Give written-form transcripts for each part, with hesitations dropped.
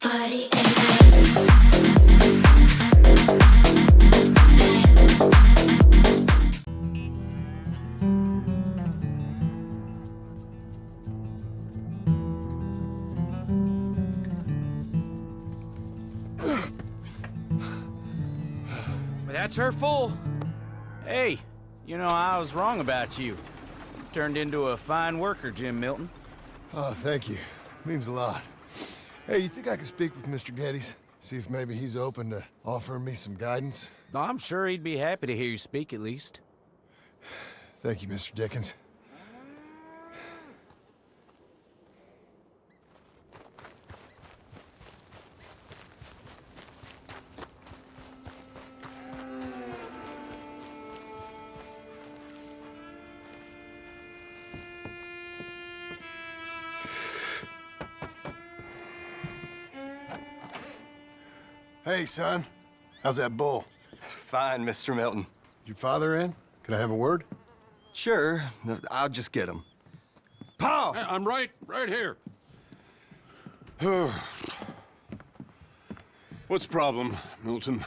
party That's her full. Hey, you know, I was wrong about you. Turned into a fine worker, Jim Milton. Oh, thank you. Means a lot. Hey, you think I could speak with Mr. Geddes? See if maybe he's open to offering me some guidance? I'm sure he'd be happy to hear you speak, at least. Thank you, Mr. Dickens. Hey, son. How's that bull? Fine, Mr. Milton. Your father in? Can I have a word? Sure, I'll just get him. Pa! I'm right here. What's the problem, Milton?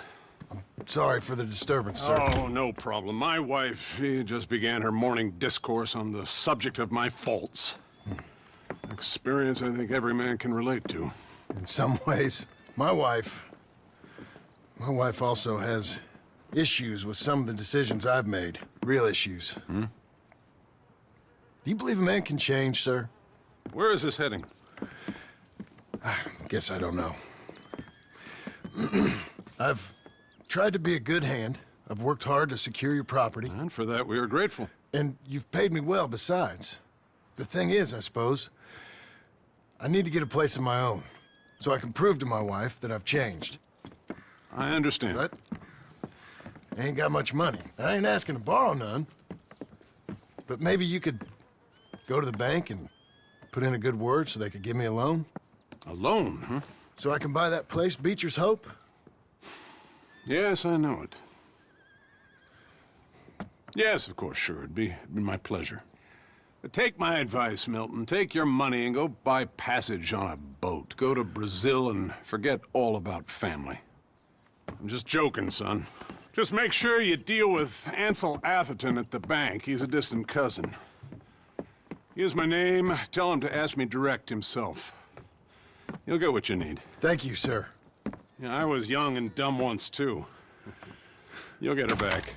Sorry for the disturbance, sir. Oh, no problem. My wife, she just began her morning discourse on the subject of my faults. Experience I think every man can relate to. In some ways, my wife also has issues with some of the decisions I've made. Real issues. Do you believe a man can change, sir? Where is this heading? I guess I don't know. I've tried to be a good hand. I've worked hard to secure your property. And for that, we are grateful. And you've paid me well besides. The thing is, I suppose, I need to get a place of my own, so I can prove to my wife that I've changed. I understand. But I ain't got much money. I ain't asking to borrow none. But maybe you could go to the bank and put in a good word so they could give me a loan? A loan, huh? So I can buy that place, Beecher's Hope? Yes, I know it. Yes, of course, sure. It'd be my pleasure. But take my advice, Milton. Take your money and go buy passage on a boat. Go to Brazil and forget all about family. I'm just joking, son. Just make sure you deal with Ansel Atherton at the bank. He's a distant cousin. Here's my name. Tell him to ask me direct himself. You'll get what you need. Thank you, sir. Yeah, I was young and dumb once, too. You'll get her back.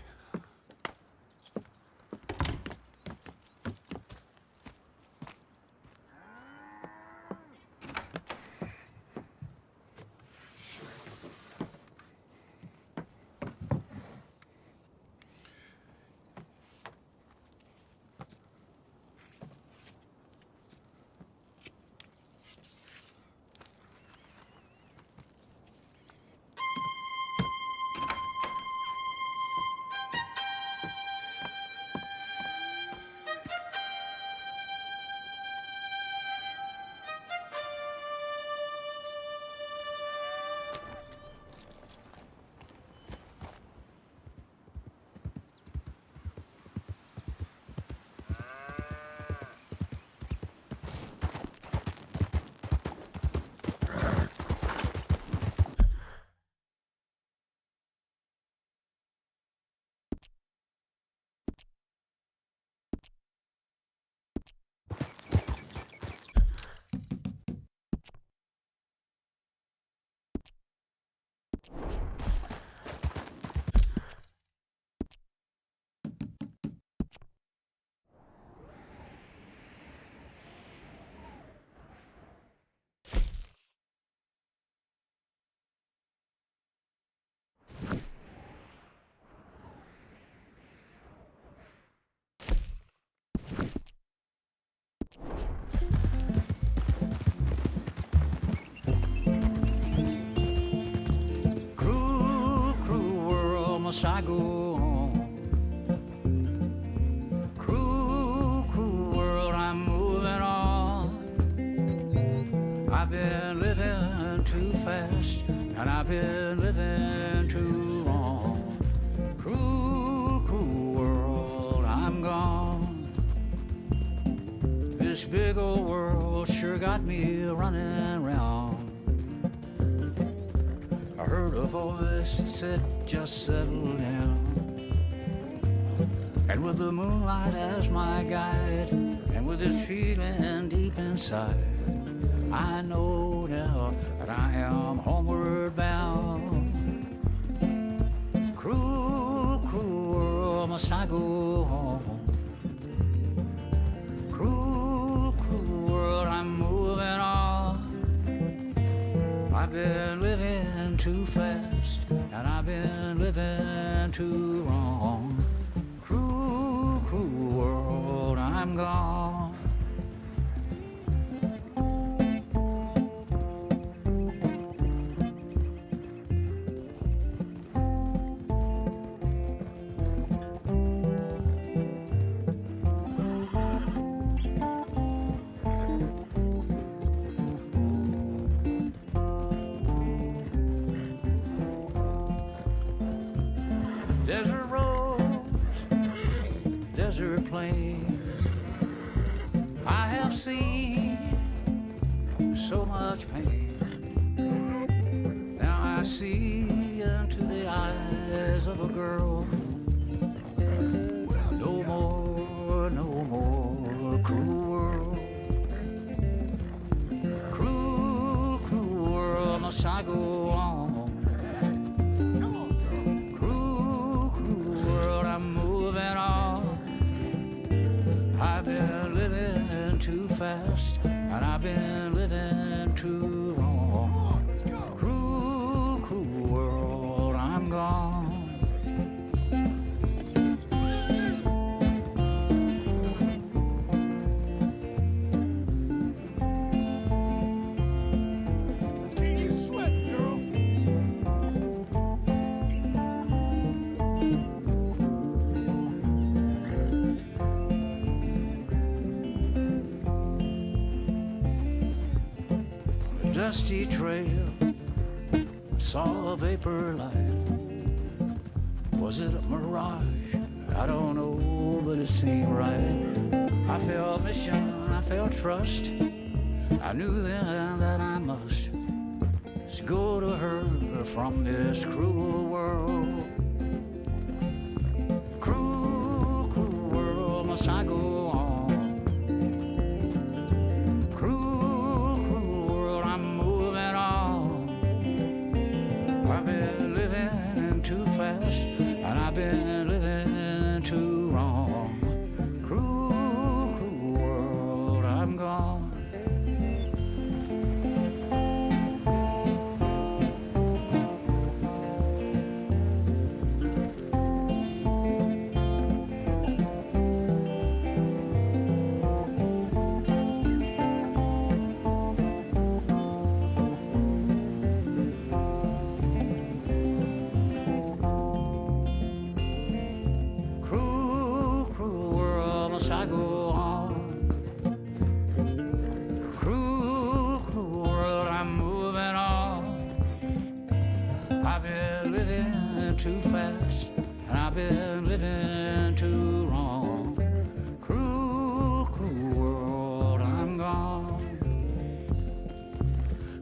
I go on. Cruel, cruel world, I'm moving on. I've been living too fast, and I've been living too long. Cruel, cruel world, I'm gone. This big old world sure got me running round. heard a voice that said, just settle down. And with the moonlight as my guide, and with this feeling deep inside, I know now that I am homeward bound. Cruel, cruel world, must I go home? Cruel, cruel world, I'm moving on. I've been living too fast, and I've been living too wrong. Cruel, cruel world, I'm gone. Desert roads, desert plain, I have seen so much pain. Now I see into the eyes of a girl. No more, no more cruel world. Cruel, cruel world, must I go on? I've been living too fast, and I've been living too long. Cruel, cruel world, I'm gone. Let's get you sweating, girl. Dusty trail, saw a vapor light. Was it a mirage? I don't know, but it seemed right. I felt mission, I felt trust. I knew then that I must go to her from this cruel world. Cruel, cruel world, must I go on? I've been living too fast, and I've been living too wrong. Cruel, cruel world, I'm gone. I go on. Cruel, cruel world, I'm moving on. I've been living too fast, and I've been living too wrong. Cruel, cruel world, I'm gone.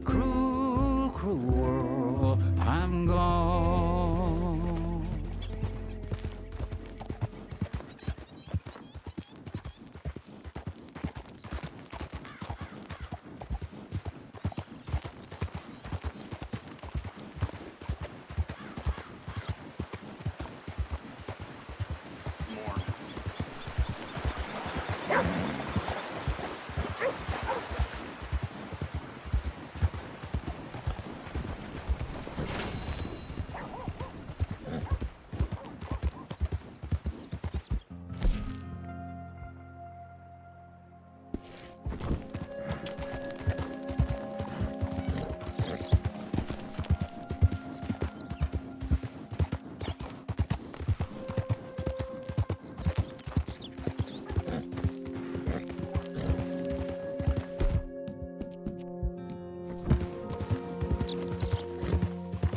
Cruel, cruel world, I'm gone.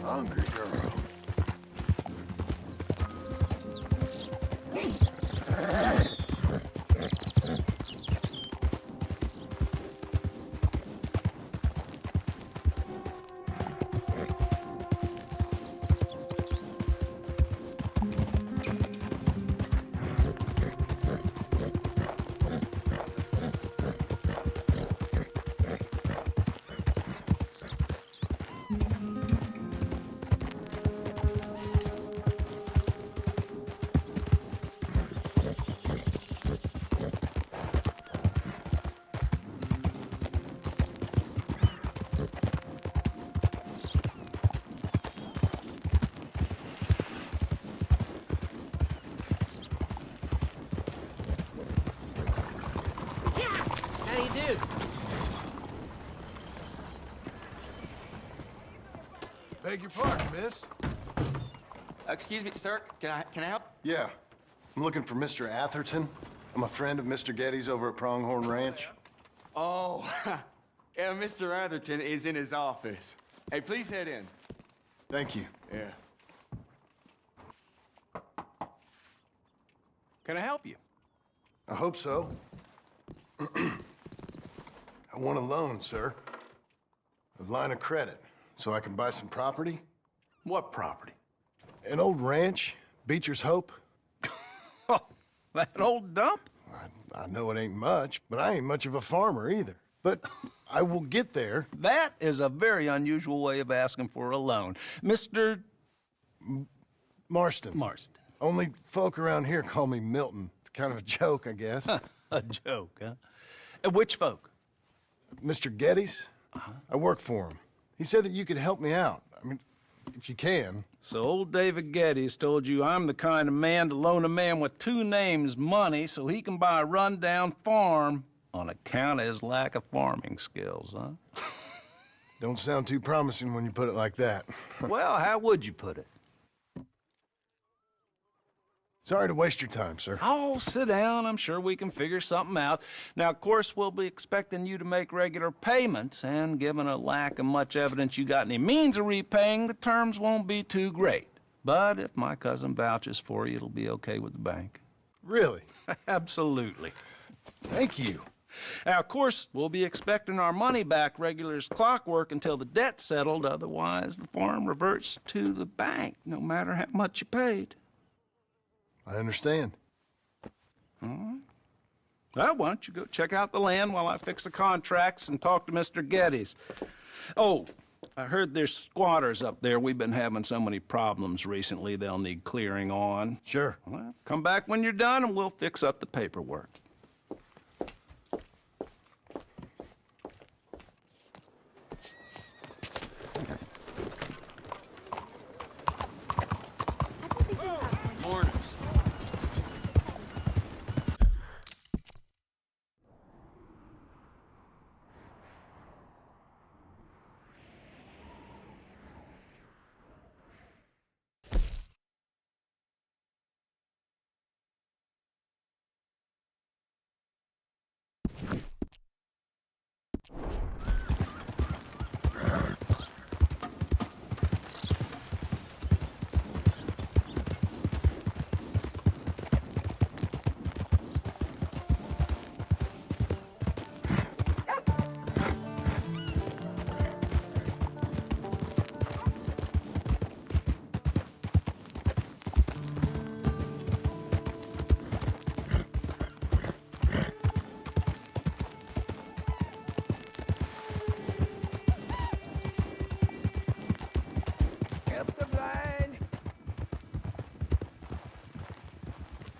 Hungry girl. Beg your pardon, miss. Excuse me, sir. Can I help? Yeah. I'm looking for Mr. Atherton. I'm a friend of Mr. Getty's over at Pronghorn Ranch. Oh, yeah, Mr. Atherton is in his office. Hey, please head in. Thank you. Yeah. Can I help you? I hope so. I want a loan, sir. A line of credit, so I can buy some property. What property? An old ranch, Beecher's Hope. Oh, that old dump? I know it ain't much, but I ain't much of a farmer either. But I will get there. That is a very unusual way of asking for a loan. Mr. Marston. Marston. Only folk around here call me Milton. It's kind of a joke, I guess. A joke, huh? And which folk? Mr. Getty's? I work for him. He said that you could help me out. I mean, if you can. So old David Geddes told you I'm the kind of man to loan a man with two names money so he can buy a rundown farm on account of his lack of farming skills, huh? Don't sound too promising when you put it like that. Well, how would you put it? Sorry to waste your time, sir. Oh, sit down. I'm sure we can figure something out. Now, of course, we'll be expecting you to make regular payments, and given a lack of much evidence you got any means of repaying, the terms won't be too great. But if my cousin vouches for you, it'll be okay with the bank. Really? Absolutely. Thank you. Now, of course, we'll be expecting our money back regular as clockwork until the debt's settled. Otherwise, the farm reverts to the bank, no matter how much you paid. I understand. Well, why don't you go check out the land while I fix the contracts and talk to Mr. Geddes. Oh, I heard there's squatters up there. We've been having so many problems recently, they'll need clearing on. Sure. Well, come back when you're done and we'll fix up the paperwork.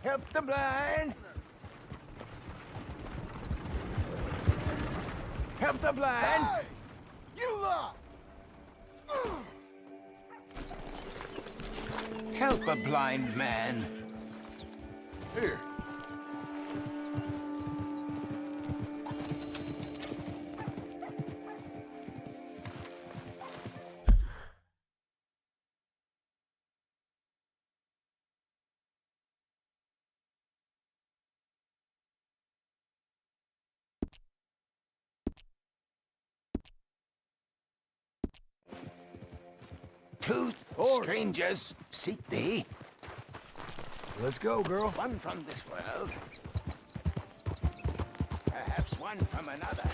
Help the blind! Help the blind! Hey! You lot! Help a blind man! Here. Two strangers seek thee, Let's go, girl. one from this world, perhaps one from another.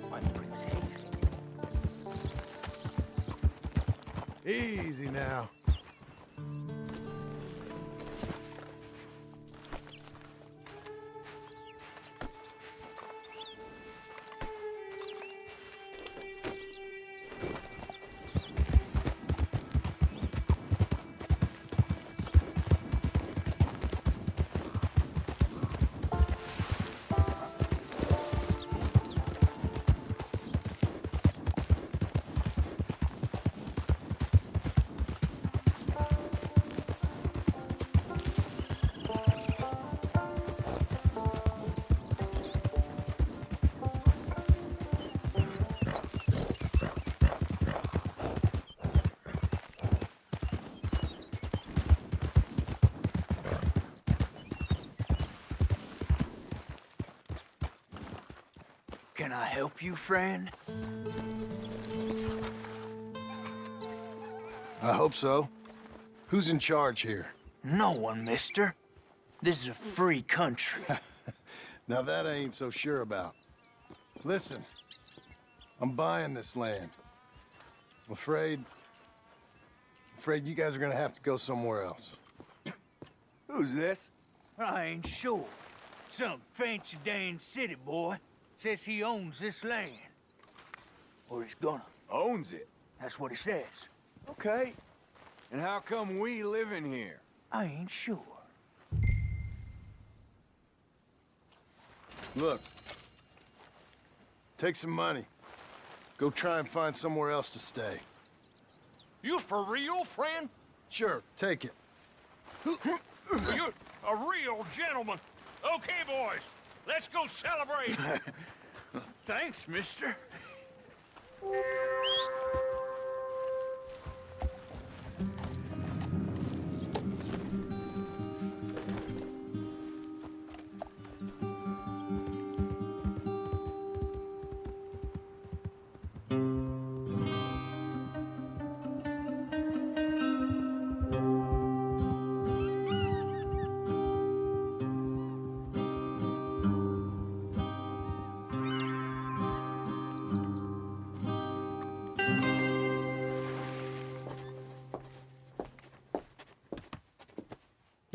One brings hate. Easy now. Can I help you, friend? I hope so. Who's in charge here? No one, mister. This is a free country. Now that I ain't so sure about. Listen, I'm buying this land. I'm afraid you guys are gonna have to go somewhere else. Who's this? I ain't sure. Some fancy Dan city boy says he owns this land. Or he's gonna. Owns it. That's what he says. Okay. And how come we live in here? I ain't sure. Look, take some money. Go try and find somewhere else to stay. You for real, friend? Sure, take it. You're a real gentleman. Okay, boys, let's go celebrate. Thanks, mister.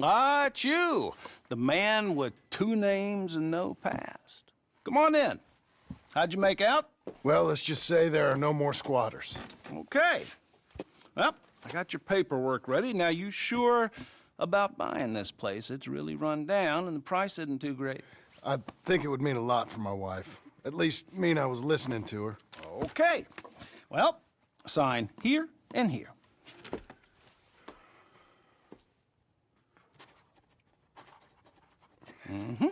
Ah, it's you, the man with 2 names and no past. Come on in. How'd you make out? Well, let's just say there are no more squatters. Okay. Well, I got your paperwork ready. Now, you sure about buying this place? It's really run down, and the price isn't too great. I think it would mean a lot for my wife. At least mean I was listening to her. Okay. Well, sign here and here. Mm-hmm.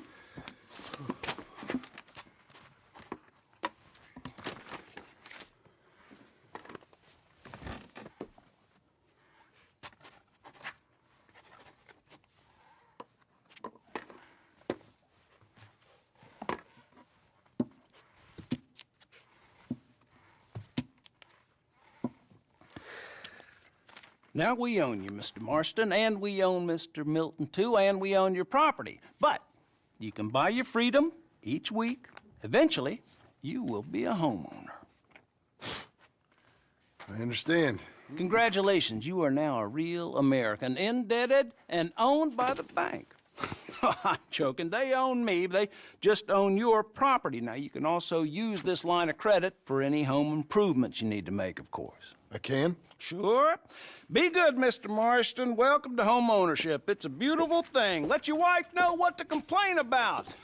Now we own you, Mr. Marston, and we own Mr. Milton, too, and we own your property. But you can buy your freedom each week. Eventually, you will be a homeowner. I understand. Congratulations, you are now a real American, indebted and owned by the bank. I'm joking. They own me. They just own your property. Now, you can also use this line of credit for any home improvements you need to make, of course. I can? Sure. Be good, Mr. Marston. Welcome to home ownership. It's a beautiful thing. Let your wife know what to complain about.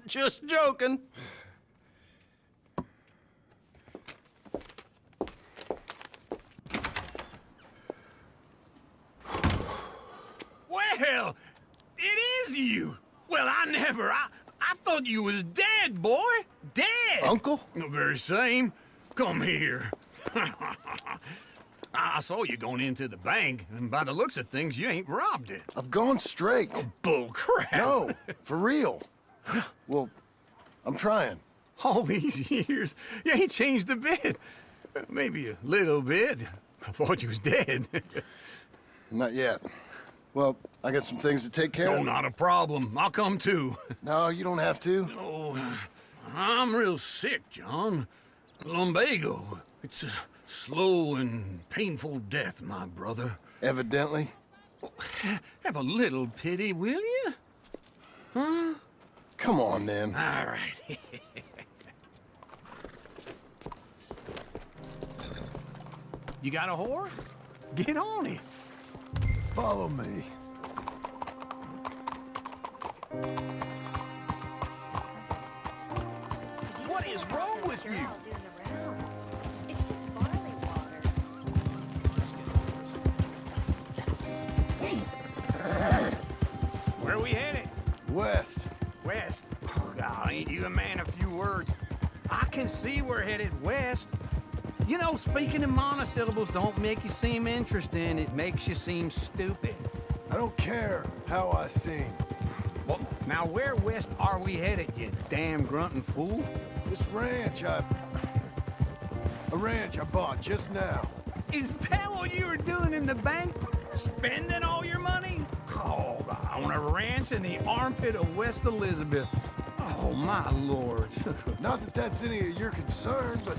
Just joking. Well, it is you. Well, I thought you was dead, boy. Dead. Uncle? The very same. Come here. I saw you going into the bank, and by the looks of things, you ain't robbed it. I've gone straight. Bull crap. No, for real. Well, I'm trying. All these years, you ain't changed a bit. Maybe a little bit. I thought you was dead. Not yet. Well, I got some things to take care No, of. not a problem. I'll come too. No, you don't have to. Oh, I'm real sick, John. Lumbago. It's a slow and painful death, my brother. Evidently. Have a little pity, will you? Huh? Come on, then. All right. You got a horse? Get on it. Follow me. What is wrong with you? Where are we headed? West. West. Oh, now, ain't you a man of few words? I can see we're headed west. You know, speaking in monosyllables don't make you seem interesting. It makes you seem stupid. I don't care how I sing. Well, now where west are we headed, you damn grunting fool? This ranch a ranch I bought just now. Is that what you were doing in the bank? Spending all your money? Oh, on a ranch in the armpit of West Elizabeth. Oh, my lord. Not that that's any of your concern, but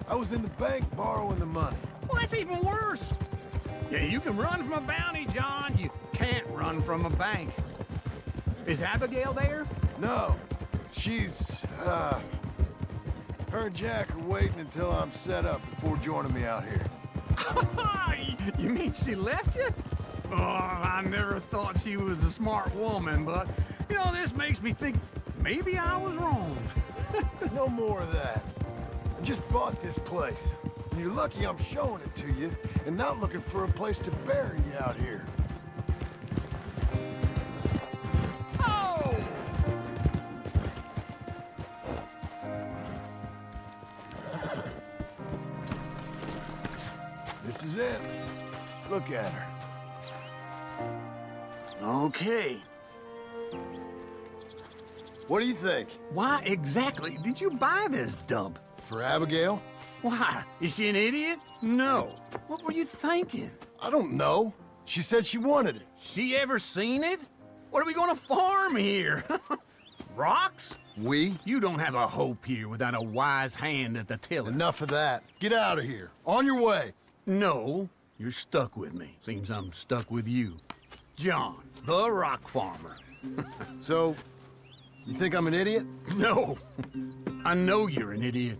I was in the bank borrowing the money. Well, that's even worse. Yeah, you can run from a bounty, John. You can't run from a bank. Is Abigail there? No, she's, her and Jack are waiting until I'm set up before joining me out here. You mean she left you? Oh, I never thought she was a smart woman, but, you know, this makes me think maybe I was wrong. No more of that. I just bought this place. And you're lucky I'm showing it to you and not looking for a place to bury you out here. Oh! This is it. Look at her. Okay. What do you think? Why exactly did you buy this dump? For Abigail? Why? Is she an idiot? No. What were you thinking? I don't know. She said she wanted it. She ever seen it? What are we gonna farm here? Rocks? We? You don't have a hope here without a wise hand at the tiller. Enough of that. Get out of here. On your way. No, you're stuck with me. Seems I'm stuck with you. John, the rock farmer. So, you think I'm an idiot? No, I know you're an idiot.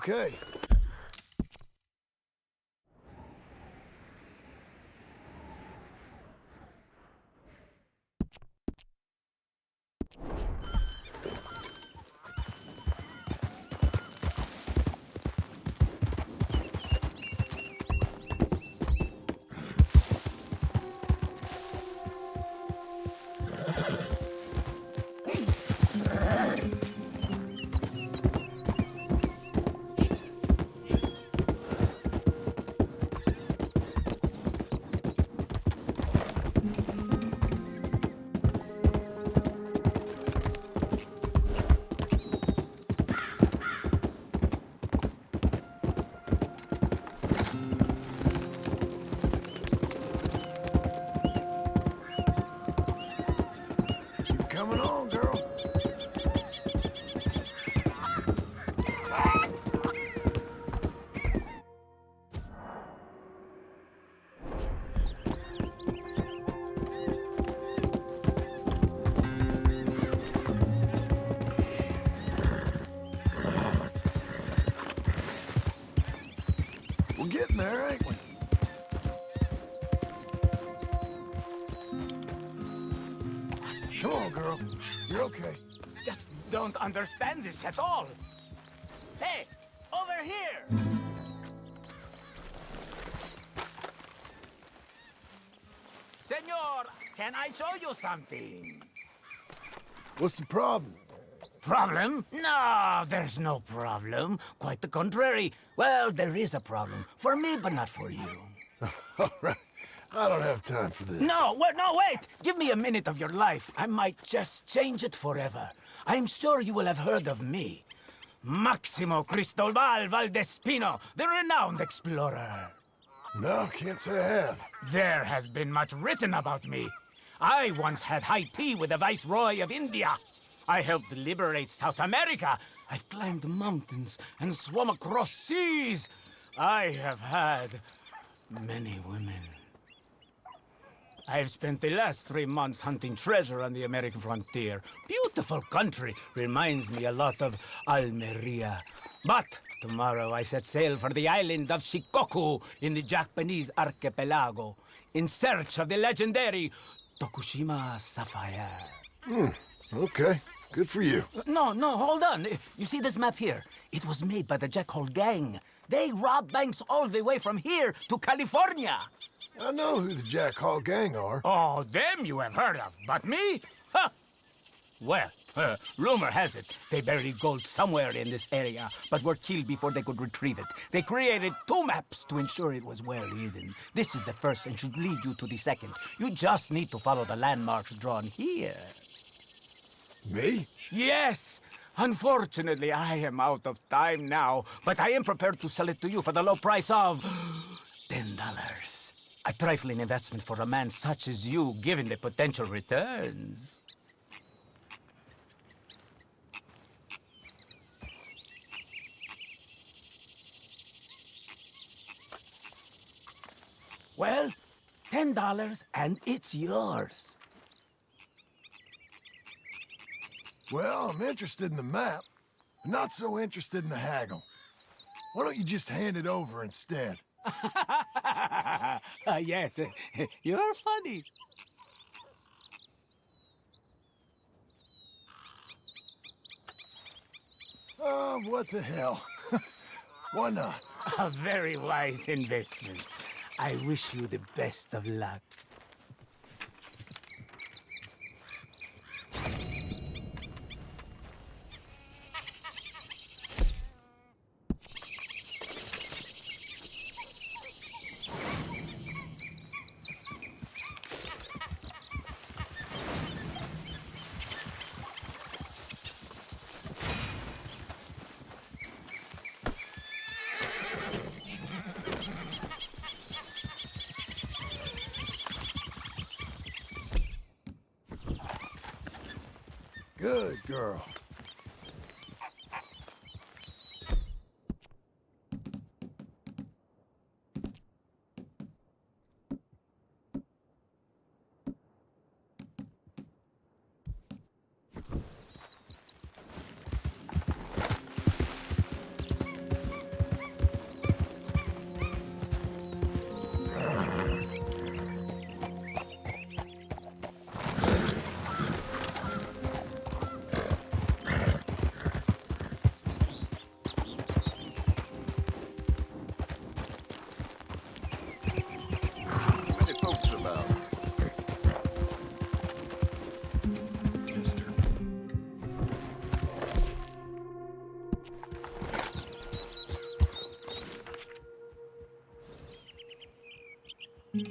Okay. Coming on, girl. We're getting there, ain't we? Come on, girl. You're okay. Just don't understand this at all. Hey, over here! Senor, can I show you something? What's the problem? Problem? No, there's no problem. Quite the contrary. Well, there is a problem. For me, but not for you. All right. I don't have time for this. No, wait! Give me a minute of your life. I might just change it forever. I'm sure you will have heard of me. Maximo Cristobal Valdespino, the renowned explorer. No, can't say I have. There has been much written about me. I once had high tea with the Viceroy of India. I helped liberate South America. I've climbed mountains and swum across seas. I have had many women. I've spent the last 3 months hunting treasure on the American frontier. Beautiful country. Reminds me a lot of Almeria. But tomorrow I set sail for the island of Shikoku in the Japanese archipelago in search of the legendary Tokushima sapphire. Okay. Good for you. No, hold on. You see this map here? It was made by the Jack Hole gang. They rob banks all the way from here to California. I know who the Jack Hall gang are. Oh, them you have heard of, but me? Huh. Well, rumor has it they buried gold somewhere in this area, but were killed before they could retrieve it. They created 2 maps to ensure it was well hidden. This is the first and should lead you to the second. You just need to follow the landmarks drawn here. Me? Yes! Unfortunately, I am out of time now, but I am prepared to sell it to you for the low price of $10. A trifling investment for a man such as you, given the potential returns. Well, $10 and it's yours. Well, I'm interested in the map, but not so interested in the haggle. Why don't you just hand it over instead? Yes, you're funny. Oh, what the hell? Why not? A very wise investment. I wish you the best of luck. Good girl. Easy!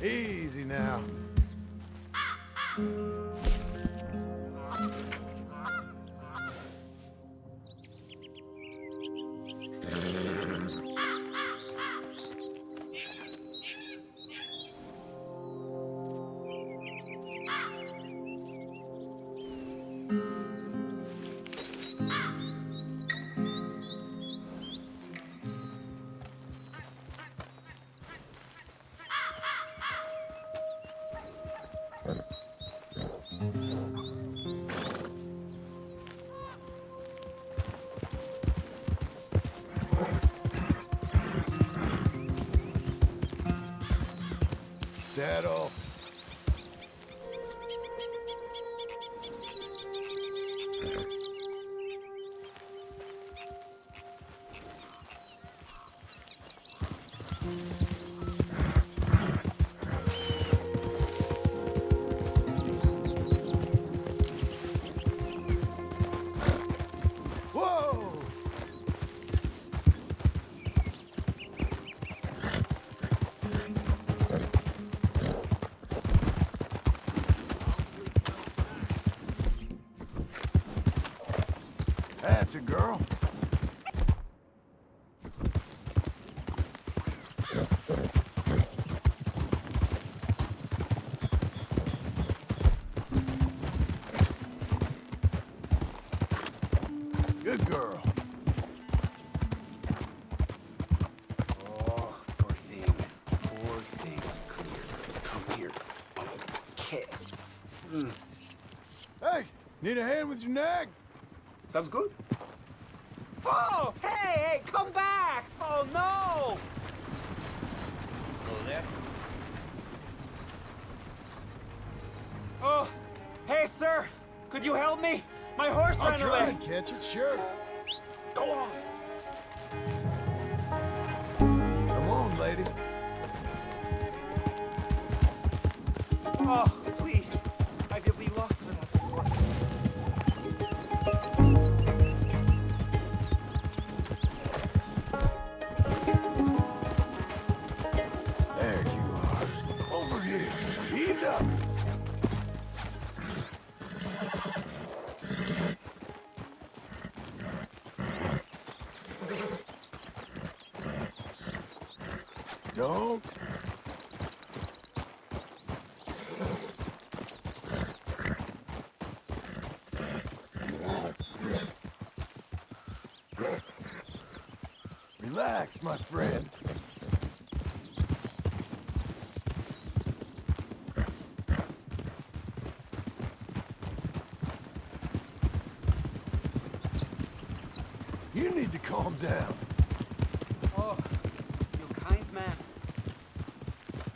Easy now. Saddle. Whoa! That's a girl. Good girl. Oh, poor thing. Poor thing. Come here. Okay. Hey, need a hand with your nag? Sounds good. Oh, hey, come back! Oh, no! Go there. Oh, hey, sir! Could you help me? My horse I'll ran try away! and catch it, sure. Go on! Come on, lady. Oh, please. I will be lost without the horse. There you are. Over here. Ease up. Don't. Relax, my friend. You need to calm down. Oh, you kind man.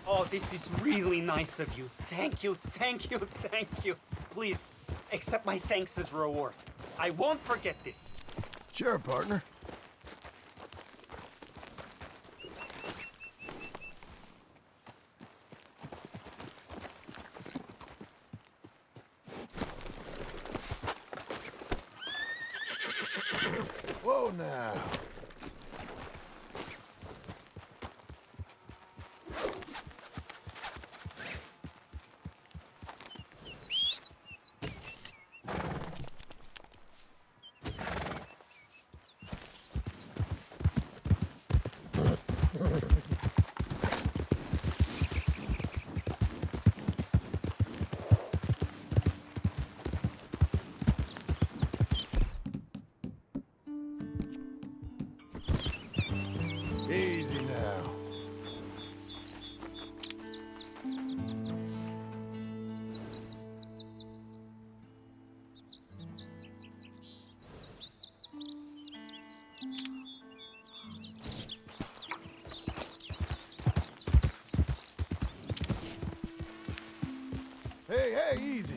Oh, this is really nice of you. Thank you, thank you, thank you. Please, accept my thanks as reward. I won't forget this. Sure, partner. Whoa, now. Easy now. Hey, easy.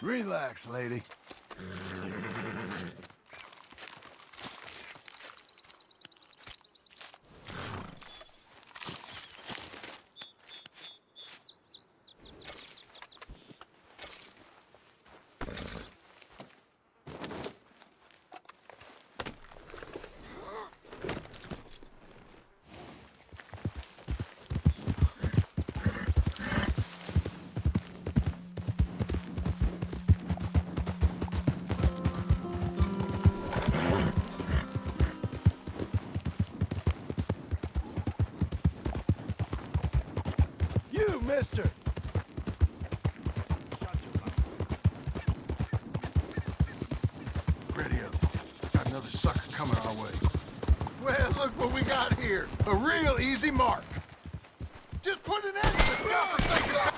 Relax, lady. You, mister! Ready up. Got another sucker coming our way. Well, look what we got here. A real easy mark. Just put an end to this conversation.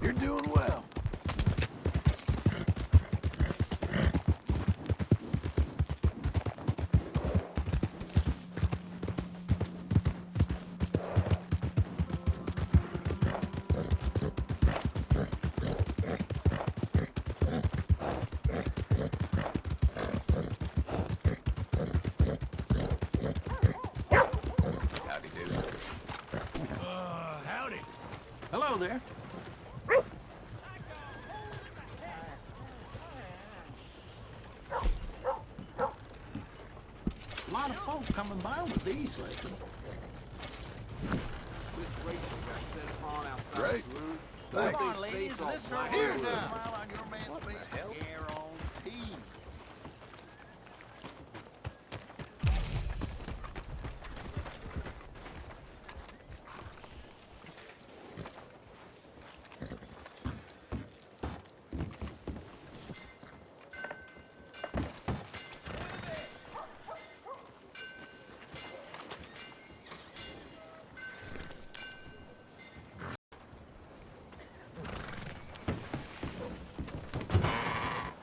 You're doing well. there. A lot of folks coming by with these lately. Great. Thanks. Come on, ladies, let's here now. Smile on your man's face. Guaranteed.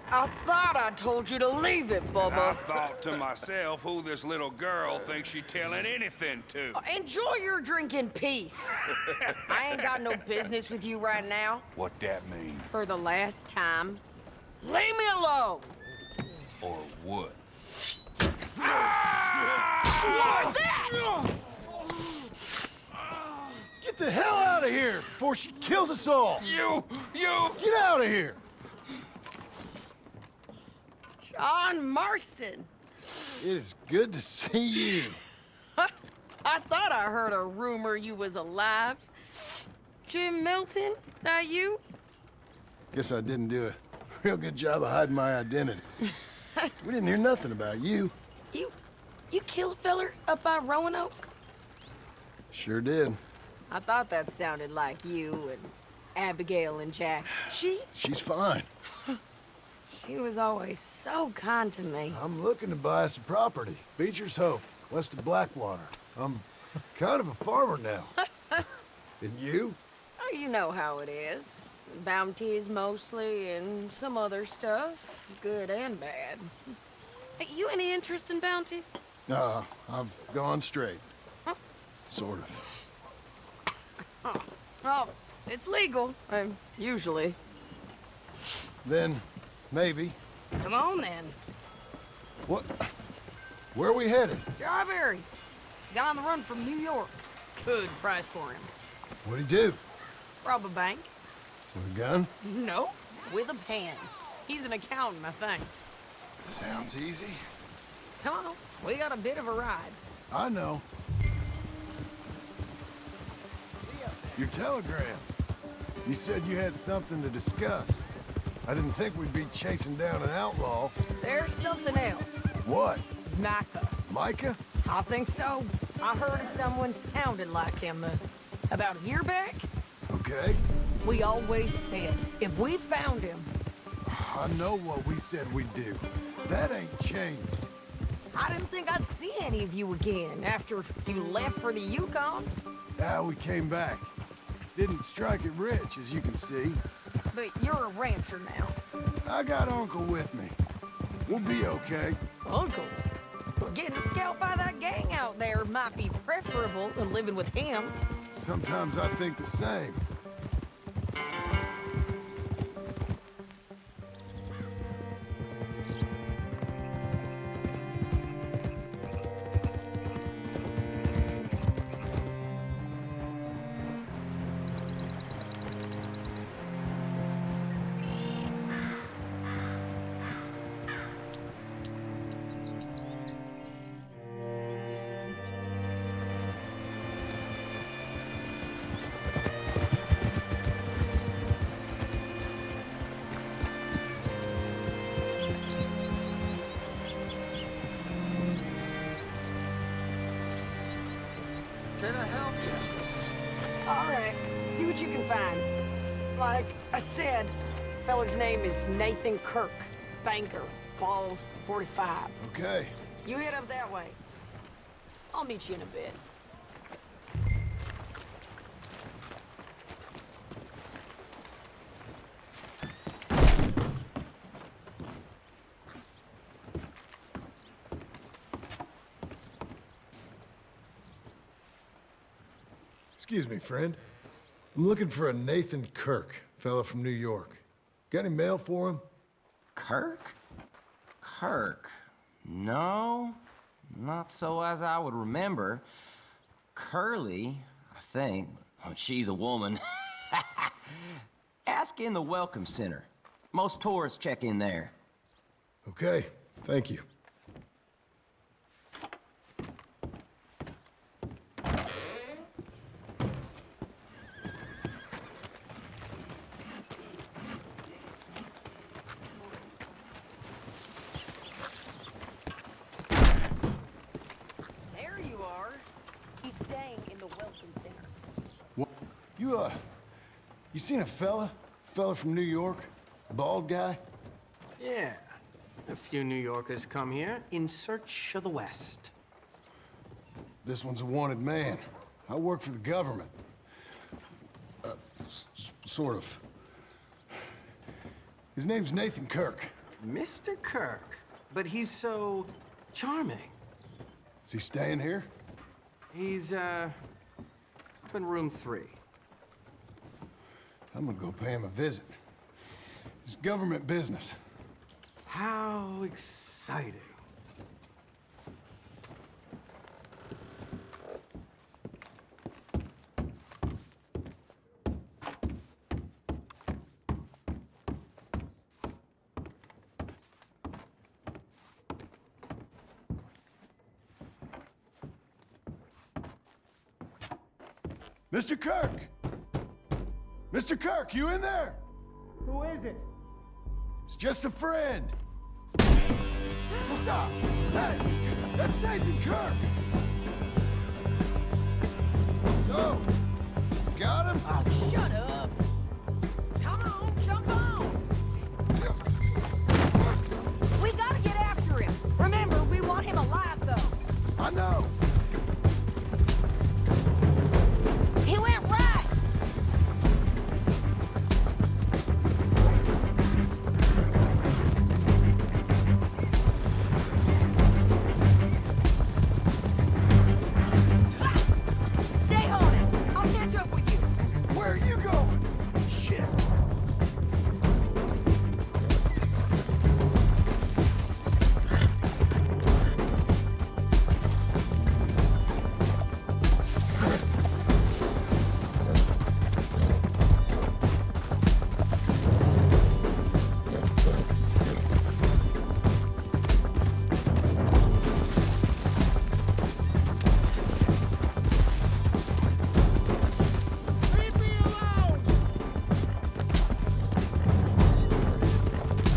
I thought I told you to leave it, Bubba. I thought to myself who this little girl thinks she telling anything to. Enjoy your drink in peace. I ain't got no business with you right now. What that mean? For the last time, leave me alone. Or what? Like that! Get the hell out of here before she kills us all! You! Get out of here! JHON Marston. It is good to see you. I thought I heard a rumor you was alive. Jim Milton, that you? Guess I didn't do a real good job of hiding my identity. We didn't hear nothing about you. You kill a feller up by Roanoke? Sure did. I thought that sounded like you and Abigail and Jack. She's fine. She was always so kind to me. I'm looking to buy some property. Beecher's Hope, west of Blackwater. I'm kind of a farmer now. And you? Oh, you know how it is. Bounties mostly, and some other stuff, good and bad. Hey, you any interest in bounties? I've gone straight. Sort of. Oh, it's legal, usually. Then, maybe. Come on, then. What? Where are we headed? Strawberry. Got on the run from New York. Good price for him. What'd he do? Rob a bank? With a gun? No, with a pen. He's an accountant, I think. Sounds easy. Come on, we got a bit of a ride. I know. Your telegram. You said you had something to discuss. I didn't think we'd be chasing down an outlaw. There's something else. What? Micah. Micah? I think so. I heard of someone sounded like him about a year back. Okay. We always said, if we found him... I know what we said we'd do. That ain't changed. I didn't think I'd see any of you again after you left for the Yukon. We came back. Didn't strike it rich, as you can see. But you're a rancher now. I got Uncle with me. We'll be okay. Uncle? Well, getting scalped by that gang out there might be preferable than living with him. Sometimes I think the same. Can I help you? All right, see what you can find. Like I said, feller's name is Nathan Kirk. Banker, bald, 45. Okay. You head up that way. I'll meet you in a bit. Excuse me, friend. I'm looking for a Nathan Kirk, fella from New York. Got any mail for him? Kirk? Kirk? No, not so as I would remember. Curly, I think. Oh, she's a woman. Ask in the Welcome Center. Most tourists check in there. Okay, thank you. There you are. He's staying in the Welcome Center. What? You seen a fella? Fella from New York? Bald guy? Yeah. A few New Yorkers come here in search of the West. This one's a wanted man. I work for the government. Sort of. His name's Nathan Kirk. Mr. Kirk? But he's so charming. Is he staying here? He's, up in room 3. I'm gonna go pay him a visit. It's government business. How exciting. Mr. Kirk! Mr. Kirk, you in there? Who is it? It's just a friend. Stop! Hey! That's Nathan Kirk! No! Got him? Oh, shut up. Come on, jump on. We gotta get after him. Remember, we want him alive, though. I know. He went right. Stay on it. I'll catch up with you. Where are you going? Shit!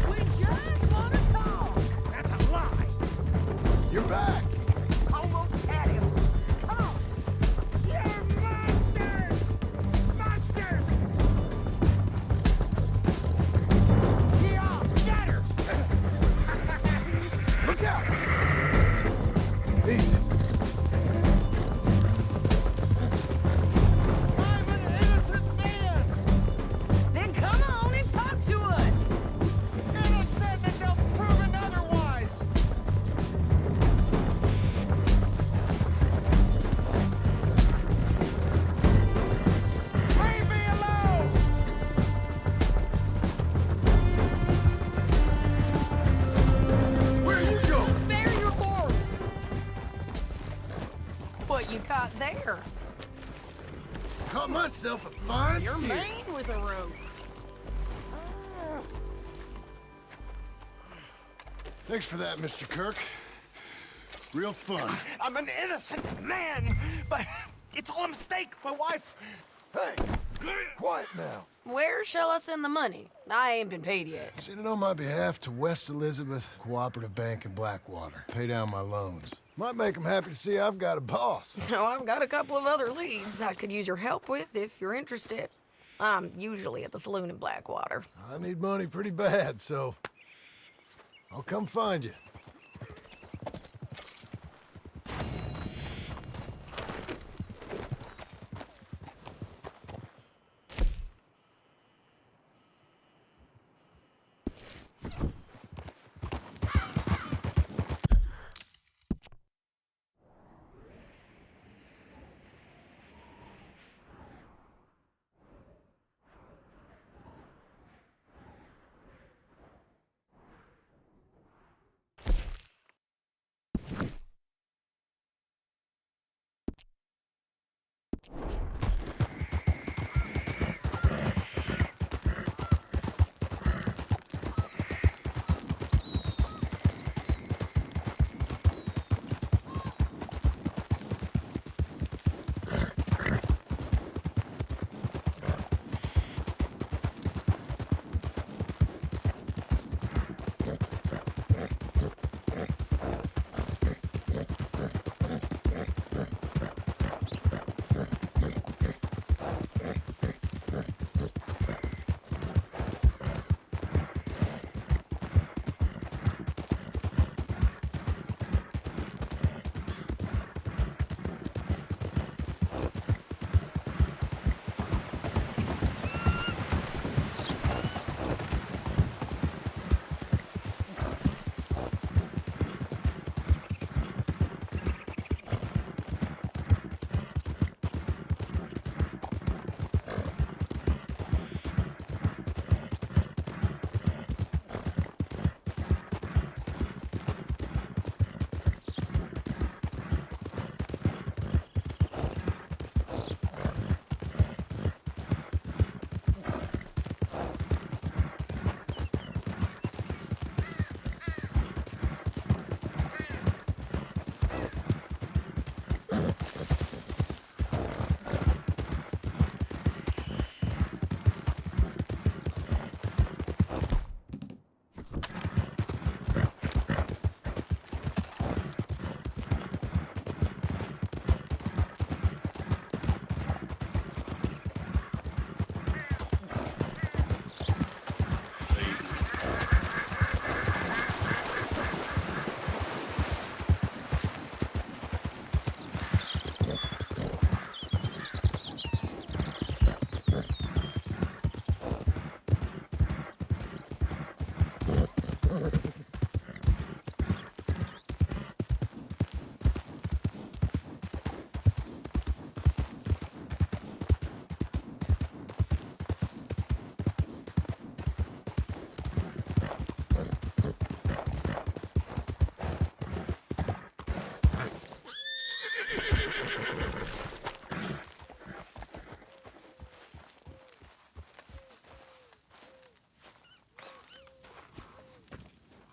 We just want to talk. That's a lie. You're back! Almost had him. Come on. You're monsters! Monsters! Yeah, get her! Look out! Easy. I'm an innocent man! Then come on and talk to us. Innocent until proven otherwise! Leave me alone! Where are you going? Spare your horse. What you caught there? Caught myself a fine You're steer. Maine with a rope. Thanks for that, Mr. Kirk. Real fun. I'm an innocent man, but it's all a mistake. My wife. Hey, quiet now. Where shall I send the money? I ain't been paid yet. Send it on my behalf to West Elizabeth Cooperative Bank in Blackwater. Pay down my loans. Might make them happy to see I've got a boss. So I've got a couple of other leads I could use your help with if you're interested. I'm usually at the saloon in Blackwater. I need money pretty bad, so I'll come find you.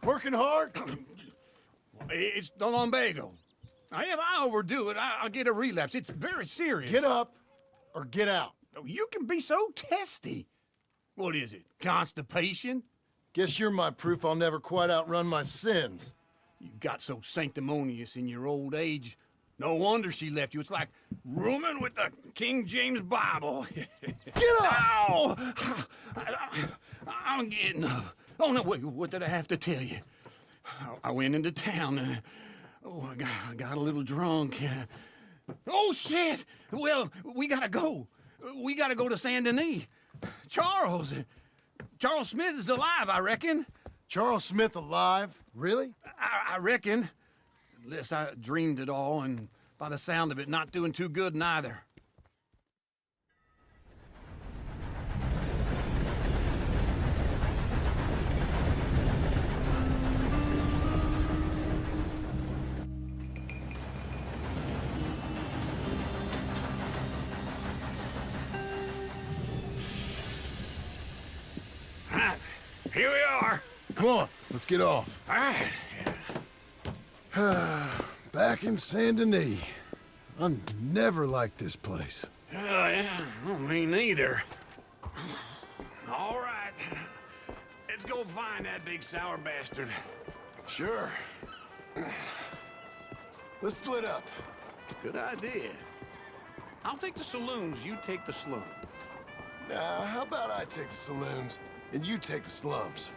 Working hard? It's the lumbago. If I overdo it, I'll get a relapse. It's very serious. Get up or get out. You can be so testy. What is it? Constipation? Guess you're my proof I'll never quite outrun my sins. You got so sanctimonious in your old age. No wonder she left you. It's like rooming with the King James Bible. Get up! Ow! I'm getting up. Oh, no, wait, what did I have to tell you? I went into town. I got a little drunk. Oh, shit! Well, we gotta go. We gotta go to Saint Denis. Charles Smith is alive, I reckon. Charles Smith alive? Really? I reckon. Unless I dreamed it all, and by the sound of it, not doing too good neither. Here we are. Come on, let's get off. All right. Back in Saint Denis. I never liked this place. Yeah, well, me neither. All right. Let's go find that big sour bastard. Sure. Let's split up. Good idea. I'll take the saloons, you take the slum. Now, how about I take the saloons and you take the slums?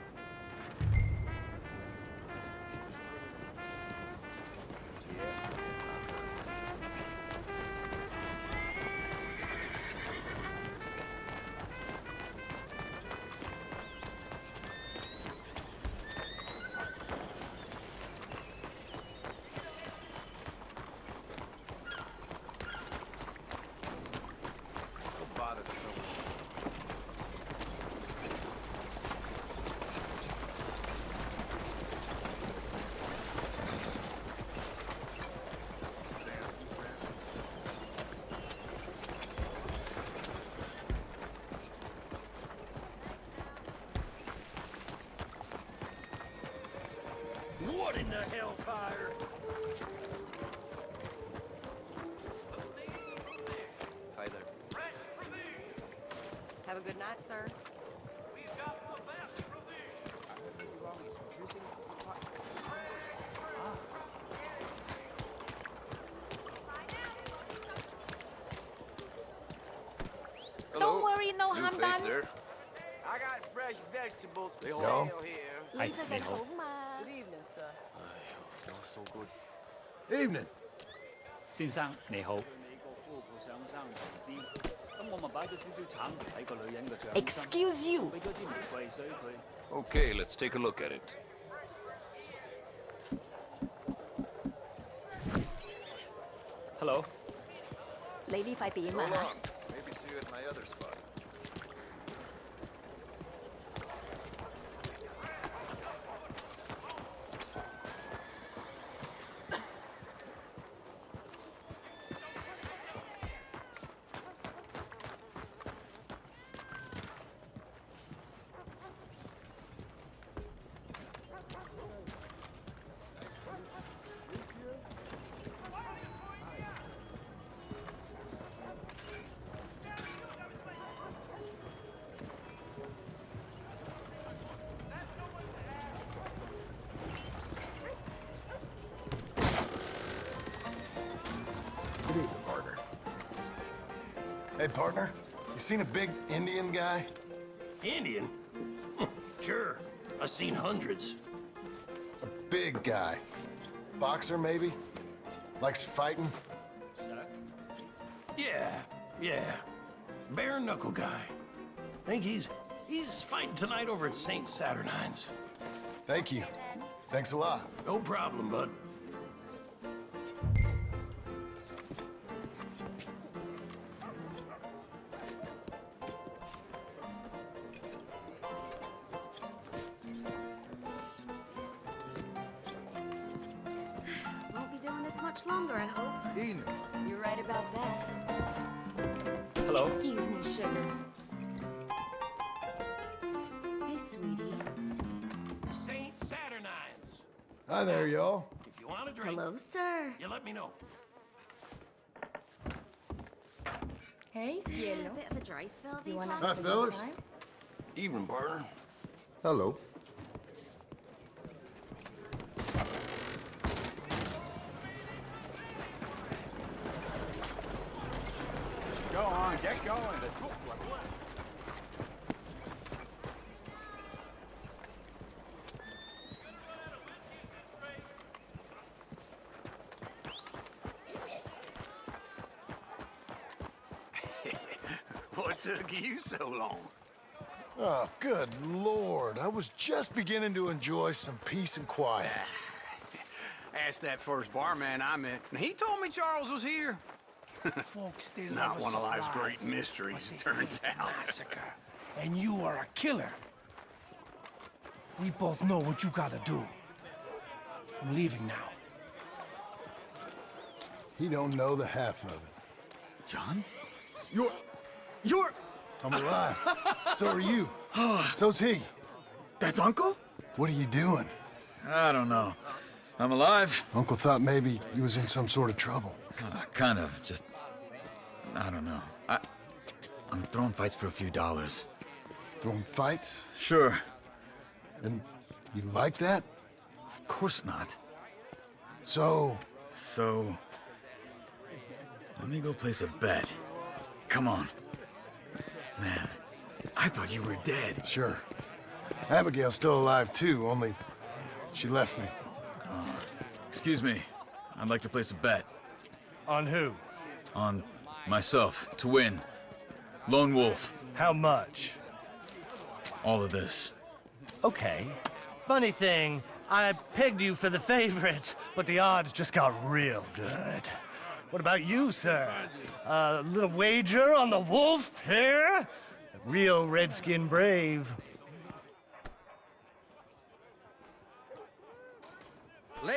What in the hellfire? Hi there. Have a good night, sir. Hello. Don't worry, no New harm face done. there. I got fresh vegetables for Yo. sale here. 你最近好嘛 Good evening, sir. So good. Evening. 先生你好。美國夫婦想生長啲，咁我咪擺咗少少橙喺個女人嘅掌心。 Excuse you. 俾咗支玫瑰水佢。 Okay, let's take a look at it. Hello。你呢塊點 So 啊？ long. Maybe see you at my other spot. Good evening, partner. Hey, partner, you seen a big Indian guy? Indian? Sure. I've seen hundreds. A big guy. Boxer, maybe? Likes fighting? Yeah. Bare knuckle guy. Think he's fighting tonight over at St. Saturnine's. Thank you. Thanks a lot. No problem, bud. Won't be doing this much longer, I hope. Evening. You're right about that. Hello. Excuse me, sugar. Hey, sweetie. Saint Saturnines. Hi there, y'all. If you want a drink, Hello, sir. you let me know. Hey, cielo. A bit of a dry spell these last Hi, fellas. Evening, partner. Hello. Go on, get going. What took you so long? Oh, good Lord. I was just beginning to enjoy some peace and quiet. Asked that first barman I met, and he told me Charles was here. Folks still Not love a one of life's surprise, great mysteries, but it they turns hate a out. massacre, and you are a killer. We both know what you gotta do. I'm leaving now. He don't know the half of it. John? You're... I'm alive. So are you. So's he. That's Uncle? What are you doing? I don't know. I'm alive. Uncle thought maybe you was in some sort of trouble. Kind of. Just... I don't know. I'm throwing fights for a few dollars. Throwing fights? Sure. And you like that? Of course not. So... So... Let me go place a bet. Come on. Man, I thought you were dead. Sure. Abigail's still alive too, only she left me. Excuse me. I'd like to place a bet. On who? On myself, to win. Lone Wolf. How much? All of this. Okay. Funny thing, I pegged you for the favorite, but the odds just got real good. What about you, sir? A little wager on the wolf here? Real redskin brave.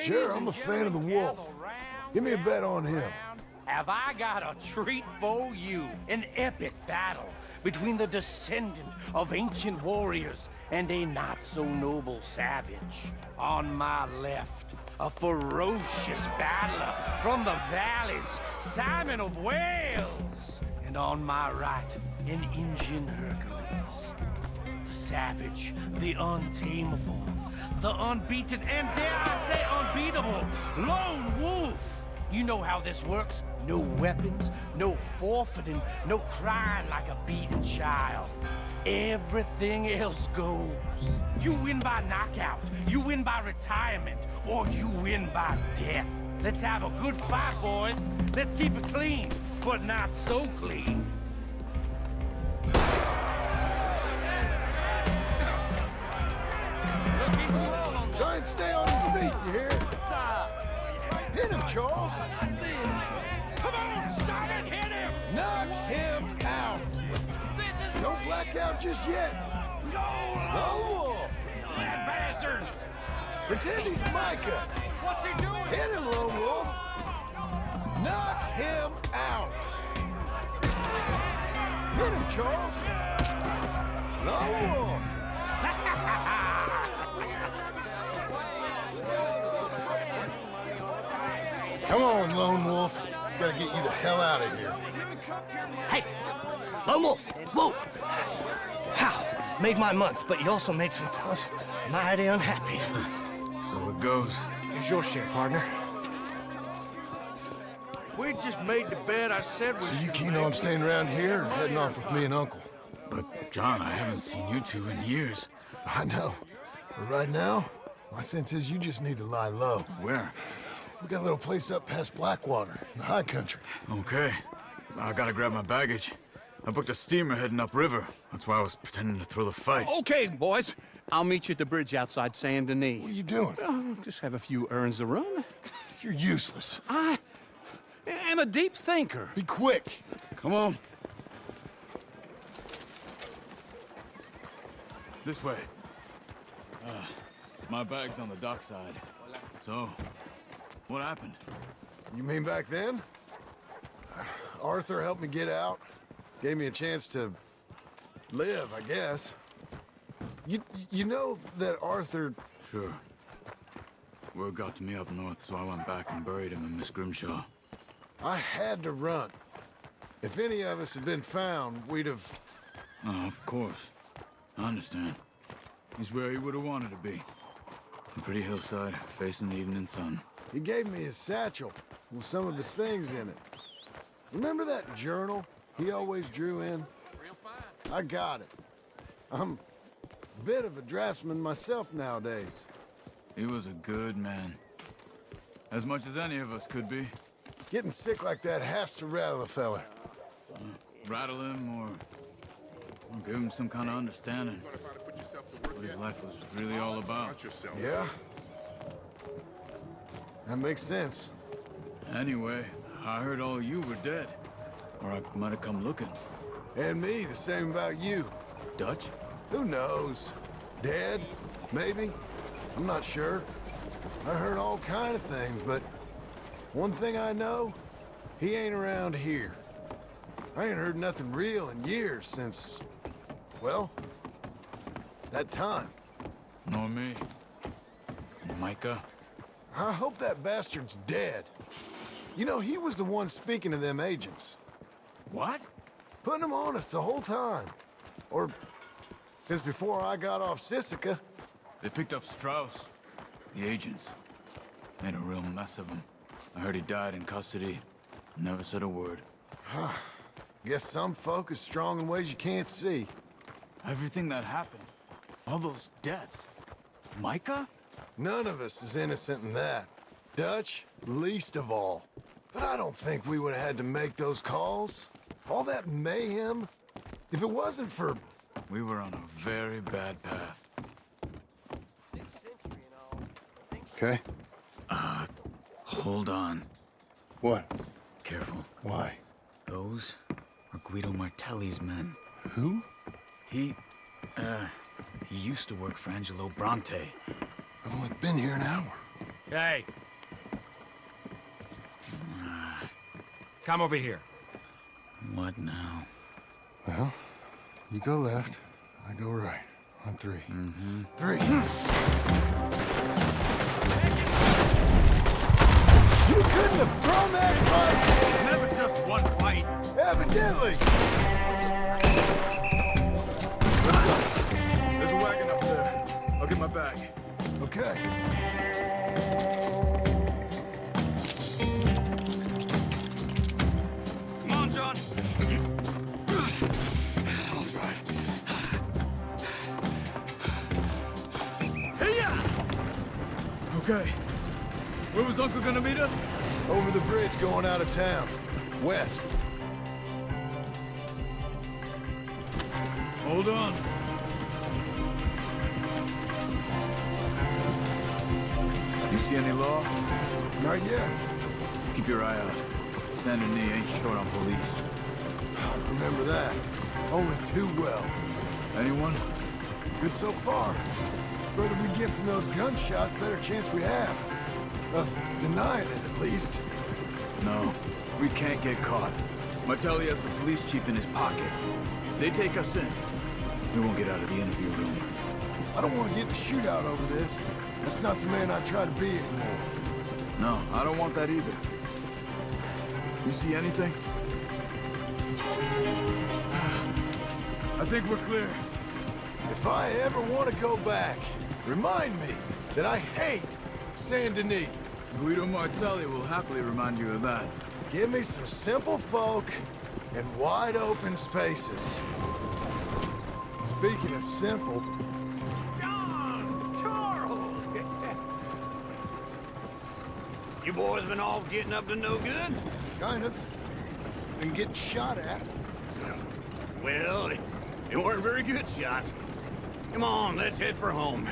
Sure, I'm a fan of the wolf. Give me a bet on him. Have I got a treat for you? An epic battle between the descendant of ancient warriors and a not-so-noble savage. On my left, a ferocious battler from the valleys, Simon of Wales. And on my right, an Indian Hercules. The savage, the untamable, the unbeaten, and dare I say unbeatable, Lone Wolf. You know how this works. No weapons, no forfeiting, no crying like a beaten child. Everything else goes. You win by knockout, you win by retirement, or you win by death. Let's have a good fight, boys. Let's keep it clean, but not so clean. Try and stay on your feet, you hear? Hit him, Charles. Come on, Simon, hit him! Knock him out. Don't black out just yet. Lone Wolf. That bastard! Pretend he's Micah. What's he doing? Hit him, Lone Wolf. Knock him out. Hit him, Charles. Lone Wolf. Come on, Lone Wolf. Gotta get you the hell out of here. Hey! Lone Wolf! Whoa! How? Made my month, but you also made some fellas mighty unhappy. So it goes. Here's your share, partner. If we'd just made the bet I said we So you keen on staying around here or heading off with me and Uncle? But, John, I haven't seen you two in years. I know. But right now, my sense is you just need to lie low. Where? We got a little place up past Blackwater, in the high country. Okay. I gotta grab my baggage. I booked a steamer heading upriver. That's why I was pretending to throw the fight. Okay, boys. I'll meet you at the bridge outside Saint Denis. What are you doing? Oh, just have a few errands to run. You're useless. I am a deep thinker. Be quick. Come on. This way. My bag's on the dockside. So, what happened? You mean back then? Arthur helped me get out. Gave me a chance to live, I guess. You know that Arthur... Sure. Word got to me up north, so I went back and buried him in Miss Grimshaw. I had to run. If any of us had been found, we'd have... Oh, of course. I understand. He's where he would have wanted to be. A pretty hillside, facing the evening sun. He gave me his satchel with some of his things in it. Remember that journal he always drew in? I got it. I'm a bit of a draftsman myself nowadays. He was a good man. As much as any of us could be. Getting sick like that has to rattle a fella. Rattle him or give him some kind of understanding. What his life was really all about. Yeah? That makes sense. Anyway, I heard all you were dead. Or I might have come looking. And me, the same about you. Dutch? Who knows? Dead? Maybe? I'm not sure. I heard all kind of things, but one thing I know, he ain't around here. I ain't heard nothing real in years since, well, that time. Nor me. Micah? I hope that bastard's dead. You know, he was the one speaking to them agents. What? Putting them on us the whole time. Or since before I got off Sisika. They picked up Strauss. The agents. Made a real mess of him. I heard he died in custody. Never said a word. Guess some folk is strong in ways you can't see. Everything that happened. All those deaths. Micah? None of us is innocent in that. Dutch, least of all. But I don't think we would have had to make those calls. All that mayhem. If it wasn't for... We were on a very bad path. Okay. Hold on. What? Careful. Why? Those are Guido Martelli's men. Who? He used to work for Angelo Bronte. I've only been here an hour. Hey. Come over here. What now? Well, you go left, I go right. On three. Mm-hmm. Three. You couldn't have thrown that fight! It's never just one fight. Evidently! Let's go. There's a wagon up there. I'll get my bag. Okay. Come on, John. I'll drive. Hey-ya! Okay. Where was Uncle gonna meet us? Over the bridge going out of town. West. Hold on. You see any law? Not yet. Keep your eye out. Saint Denis ain't short on police. I remember that. Only too well. Anyone? Good so far. Further we get from those gunshots, better chance we have. Of denying it, at least. No, we can't get caught. Martelli has the police chief in his pocket. If they take us in, we won't get out of the interview room. I don't want to get in a shootout over this. That's not the man I try to be anymore. No, I don't want that either. You see anything? I think we're clear. If I ever want to go back, remind me that I hate Saint Denis. Guido Martelli will happily remind you of that. Give me some simple folk and wide open spaces. Speaking of simple... John! Charles! You boys been all getting up to no good? Kind of. Been getting shot at. Well, they weren't very good shots. Come on, let's head for home.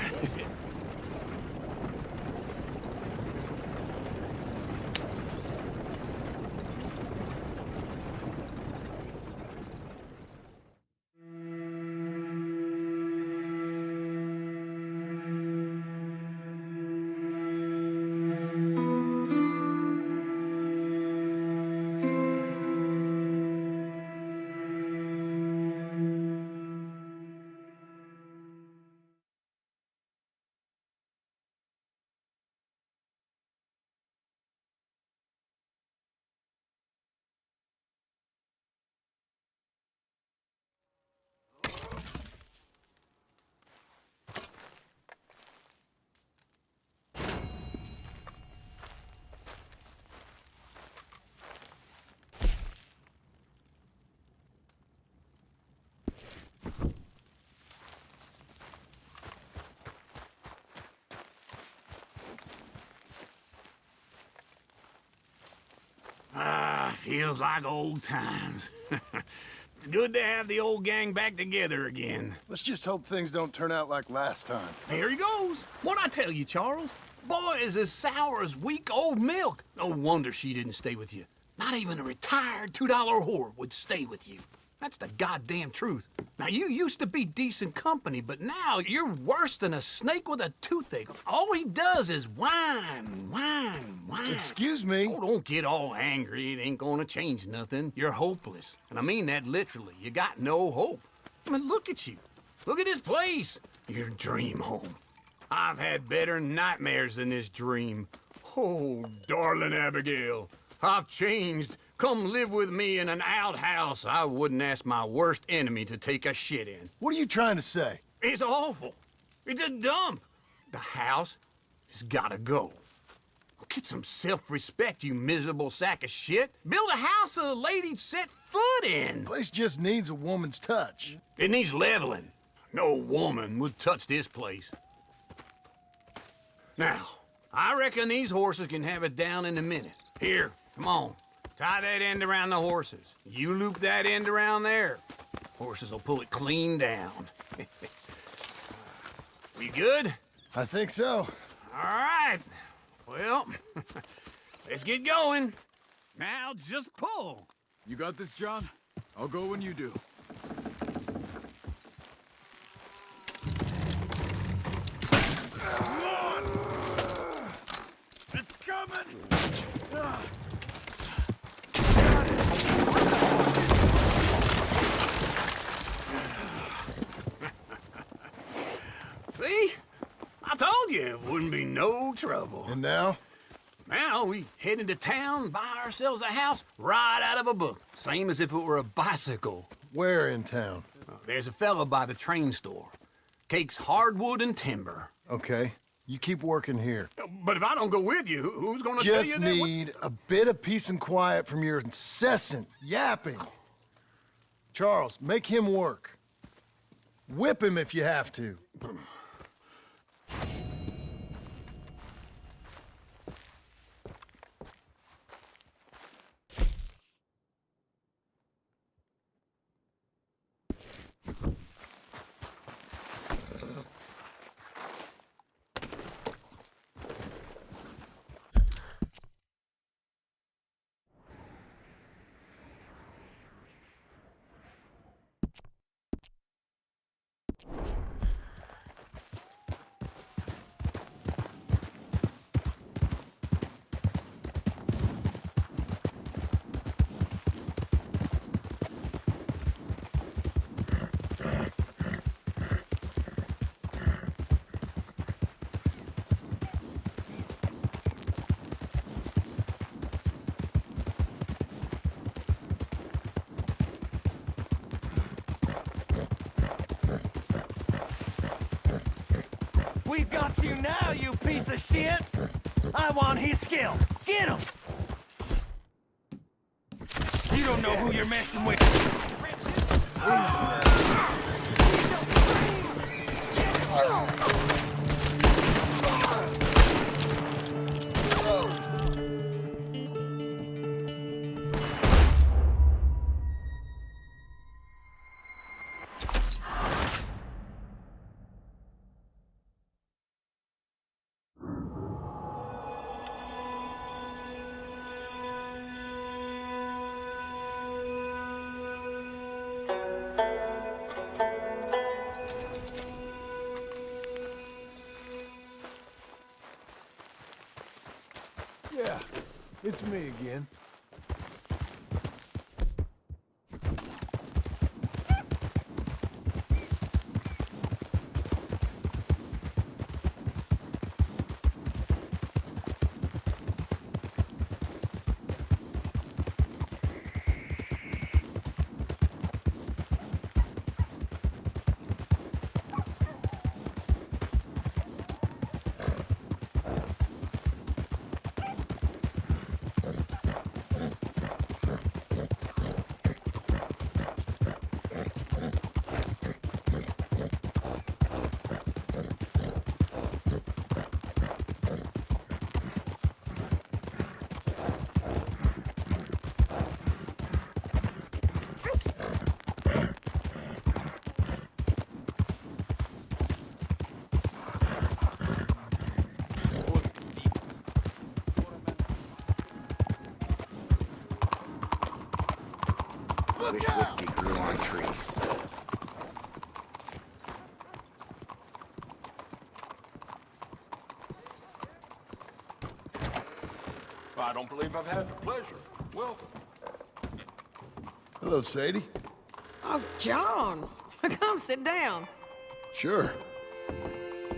Feels like old times. It's good to have the old gang back together again. Let's just hope things don't turn out like last time. Here he goes. What'd I tell you, Charles? Boy is as sour as weak old milk. No wonder she didn't stay with you. Not even a retired $2 whore would stay with you. That's the goddamn truth. Now, you used to be decent company, but now you're worse than a snake with a toothache. All he does is whine, whine, whine. Excuse me? Oh, don't get all angry. It ain't gonna change nothing. You're hopeless. And I mean that literally. You got no hope. I mean, look at you. Look at this place. Your dream home. I've had better nightmares than this dream. Oh, darling Abigail, I've changed. Come live with me in an outhouse I wouldn't ask my worst enemy to take a shit in. What are you trying to say? It's awful. It's a dump. The house has gotta go. Get some self-respect, you miserable sack of shit. Build a house a lady'd set foot in. Place just needs a woman's touch. It needs leveling. No woman would touch this place. Now, I reckon these horses can have it down in a minute. Here, come on. Tie that end around the horses. You loop that end around there. Horses will pull it clean down. We good? I think so. All right. Well, let's get going. Now just pull. You got this, John? I'll go when you do. It's coming! See? I told you it wouldn't be no trouble. And now? Now we head into town, buy ourselves a house right out of a book. Same as if it were a bicycle. Where in town? There's a fella by the train store. Cakes hardwood and timber. Okay. You keep working here. But if I don't go with you, who's gonna tell you Just that? need a bit of peace and quiet from your incessant yapping. Charles, make him work. Whip him if you have to. We got you now, you piece of shit! I want his skill. Get him! You don't know who you're messing with. Yeah, it's me again. Wish whiskey grew on trees. I don't believe I've had the pleasure. Welcome. Hello, Sadie. Oh, John. Come sit down. Sure.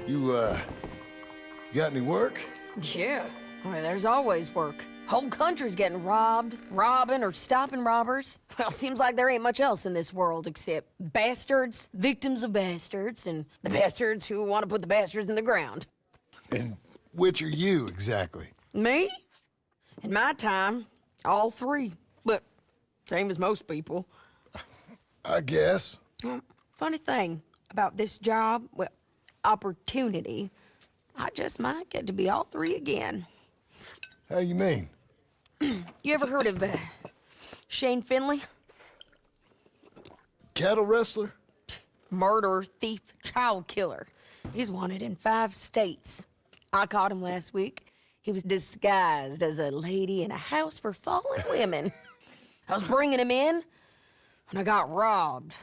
You got any work? Yeah. Well, there's always work. Whole country's getting robbed, robbing, or stopping robbers. Well, seems like there ain't much else in this world except bastards, victims of bastards, and the bastards who want to put the bastards in the ground. And which are you, exactly? Me? In my time, all three. But same as most people. I guess. Well, funny thing about this job, well, opportunity, I just might get to be all three again. How you mean? You ever heard of Shane Finley? Cattle wrestler? Murderer, thief, child killer. He's wanted in 5 states. I caught him last week. He was disguised as a lady in a house for fallen women. I was bringing him in, and I got robbed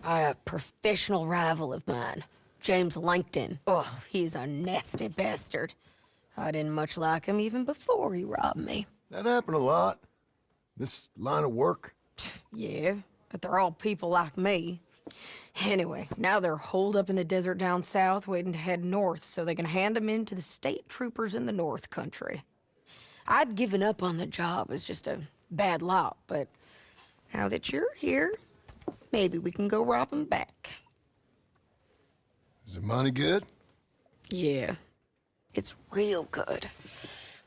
by a professional rival of mine, James Langton. Oh, he's a nasty bastard. I didn't much like him even before he robbed me. That happened a lot. This line of work. Yeah, but they're all people like me. Anyway, now they're holed up in the desert down south, waiting to head north so they can hand them in to the state troopers in the north country. I'd given up on the job as just a bad lot, but now that you're here, maybe we can go rob them back. Is the money good? Yeah, it's real good.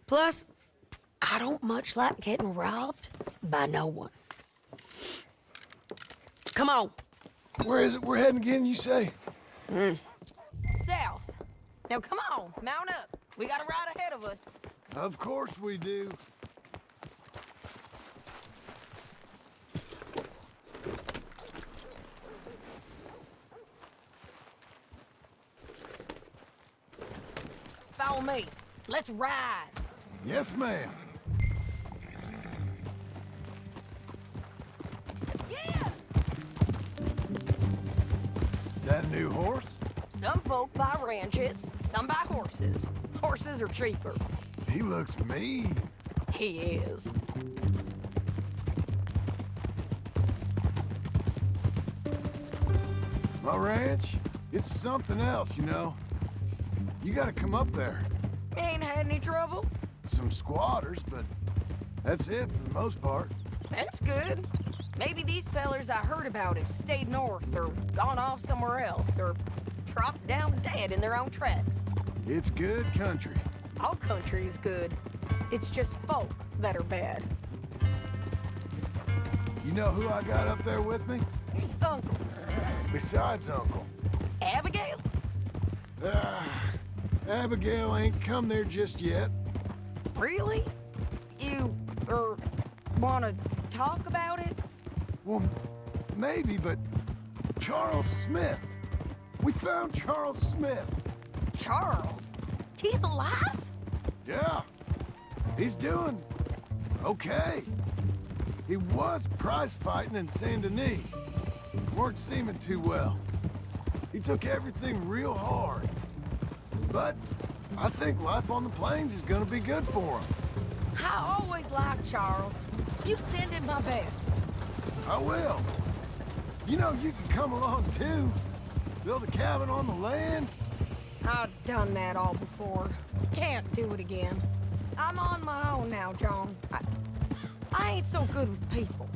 Plus, I don't much like getting robbed by no one. Come on. Where is it we're heading again, you say? South. Now come on, mount up. We got a ride ahead of us. Of course we do. Follow me. Let's ride. Yes, ma'am. Yeah! That new horse? Some folk buy ranches, some buy horses. Horses are cheaper. He looks mean. He is. My ranch, it's something else, you know. You gotta come up there. Ain't had any trouble? Some squatters, but that's it for the most part. That's good. Maybe these fellers I heard about have stayed north or gone off somewhere else or dropped down dead in their own tracks. It's good country. All country is good. It's just folk that are bad. You know who I got up there with me? Uncle. Besides Uncle. Abigail? Abigail ain't come there just yet. Really? You, wanna talk about it? Well, maybe, but Charles Smith. We found Charles Smith. Charles? He's alive? Yeah. He's doing okay. He was prize fighting in Saint Denis. Weren't seeming too well. He took everything real hard. But I think life on the plains is gonna be good for him. I always liked Charles. You send him my best. I will. You know, you can come along too. Build a cabin on the land. I've done that all before. Can't do it again. I'm on my own now, John. I ain't so good with people.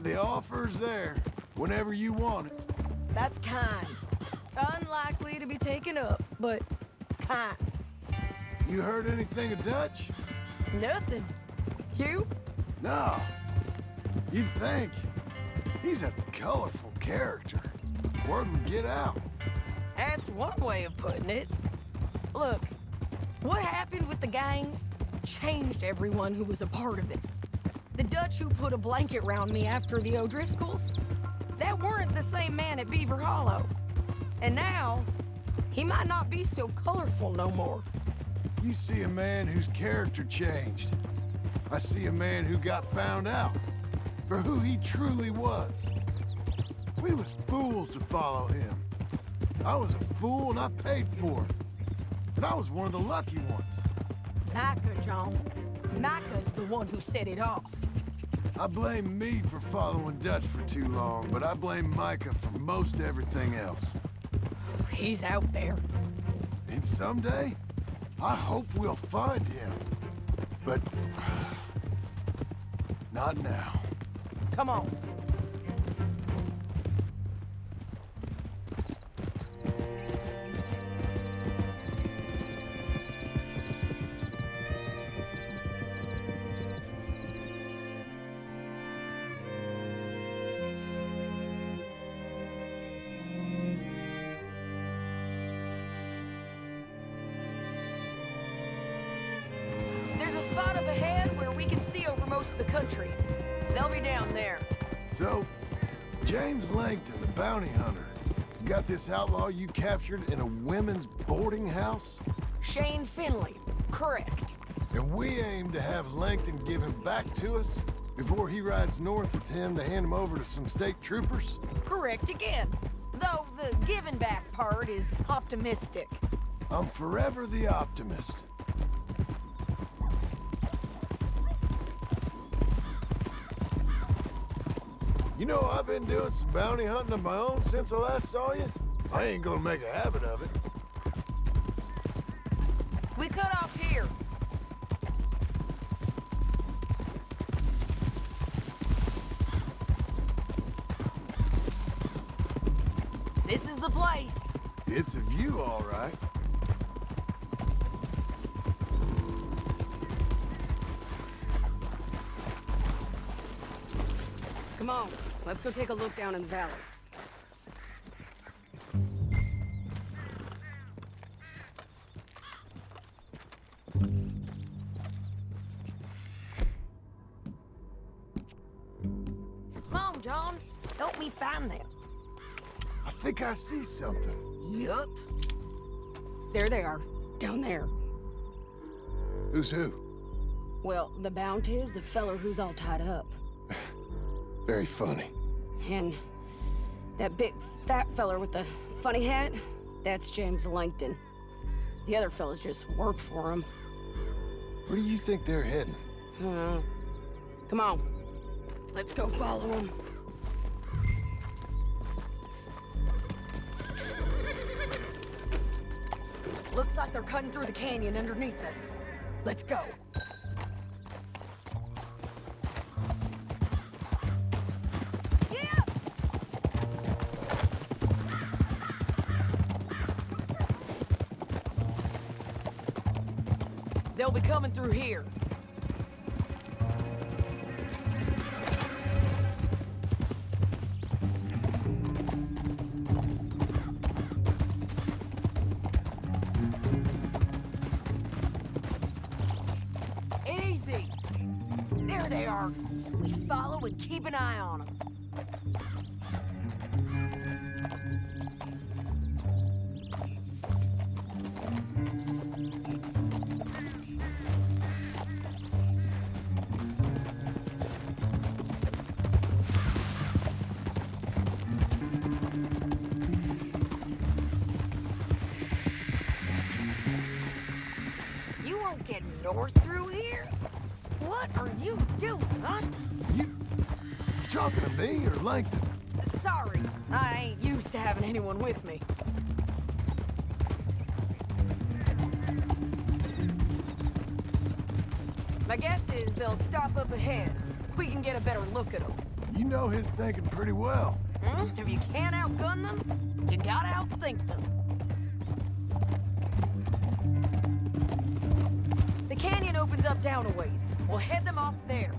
The offer's there, whenever you want it. That's kind. Unlikely to be taken up, but kind. You heard anything of Dutch? Nothing. You? No. You'd think. He's a colorful character. Word would get out. That's one way of putting it. Look, what happened with the gang changed everyone who was a part of it. The Dutch who put a blanket round me after the O'Driscolls, that weren't the same man at Beaver Hollow. And now, he might not be so colorful no more. You see a man whose character changed. I see a man who got found out for who he truly was. We was fools to follow him. I was a fool and I paid for it. And I was one of the lucky ones. Micah, John. Micah's the one who set it off. I blame me for following Dutch for too long, but I blame Micah for most everything else. He's out there. And someday, I hope we'll find him. But not now. Come on. There's a spot up ahead where we can see over most of the country. They'll be down there. So, James Langton, the bounty hunter, has got this outlaw you captured in a women's boarding house? Shane Finley, correct. And we aim to have Langton give him back to us before he rides north with him to hand him over to some state troopers? Correct again. Though the giving back part is optimistic. I'm forever the optimist. You know, I've been doing some bounty hunting of my own since I last saw you. I ain't gonna make a habit of it. We cut off here. This is the place. It's a view, all right. Come on, let's go take a look down in the valley. Come on, John. Help me find them. I think I see something. Yup. There they are, down there. Who's who? Well, the bounty is the feller who's all tied up. Very funny. And that big fat feller with the funny hat, that's James Langton. The other fellas just work for him. Where do you think they're heading? Come on, let's go follow them. Looks like they're cutting through the canyon underneath us. Let's go. They'll be coming through here. Easy. There they are. We follow and keep an eye on them. You won't get north through here? What are you doing, huh? You talking to me or Langton? Sorry, I ain't used to having anyone with me. My guess is they'll stop up ahead. We can get a better look at them. You know his thinking pretty well. If you can't outgun them, you gotta outthink them. The canyon opens up down a ways. We'll head them off there.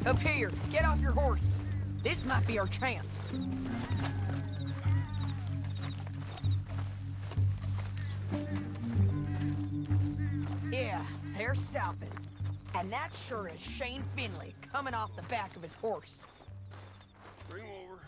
Up here, get off your horse. This might be our chance. Yeah, they're stopping. And that sure is Shane Finley coming off the back of his horse. Bring him over.